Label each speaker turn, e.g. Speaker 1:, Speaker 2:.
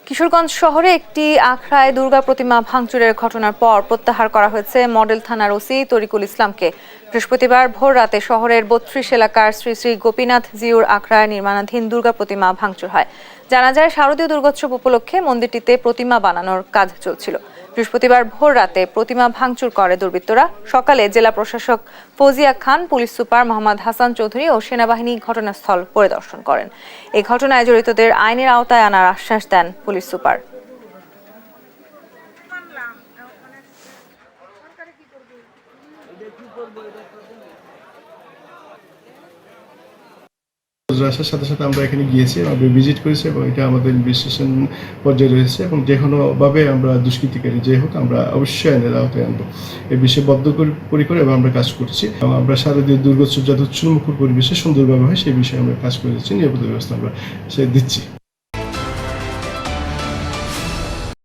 Speaker 1: কিশোরগঞ্জ শহরে একটি আখড়ায় দুর্গা প্রতিমা ভাঙচুরের ঘটনার পর প্রত্যাহার করা হয়েছে মডেল থানার ওসি তরিকুল ইসলামকে। বৃহস্পতিবার ভোর রাতে শহরের ৩২ এলাকার শ্রী শ্রী গোপীনাথ জিউর আখড়ায় নির্মাণাধীন দুর্গা প্রতিমা ভাঙচুর হয়। জানা যায়, শারদীয় দুর্গোৎসব উপলক্ষে মন্দিরটিতে প্রতিমা বানানোর কাজ চলছিল। বৃহস্পতিবার ভোর রাতে প্রতিমা ভাঙচুর করে দুর্বৃত্তরা। সকালে জেলা প্রশাসক ফৌজিয়া খান, পুলিশ সুপার মোহাম্মদ হাসান চৌধুরী ও সেনাবাহিনী ঘটনাস্থল পরিদর্শন করেন। এই ঘটনায় জড়িতদের আইনের আওতায় আনার আশ্বাস দেন পুলিশ সুপার।
Speaker 2: আসার সাথে সাথে আমরা এখানে গিয়েছি, আমরা ভিজিট করেছি এবং এটা আমাদের ইনভেস্টিগেশন পর্যায়ে রয়েছে এবং যে কোনোভাবে আমরা দুষ্কৃতিকারী যে হোক আমরা অবশ্যই আইনের আওতায় আনবো। এই বিষয়ে বদ্ধপরিকর এবং আমরা কাজ করছি এবং আমরা শারদীয় দুর্গোৎসব যাতে উৎসবমুখর পরিবেশে সুন্দরভাবে হয় সেই বিষয়ে আমরা কাজ করেছি, নিরাপত্তা ব্যবস্থা আমরা দিচ্ছি।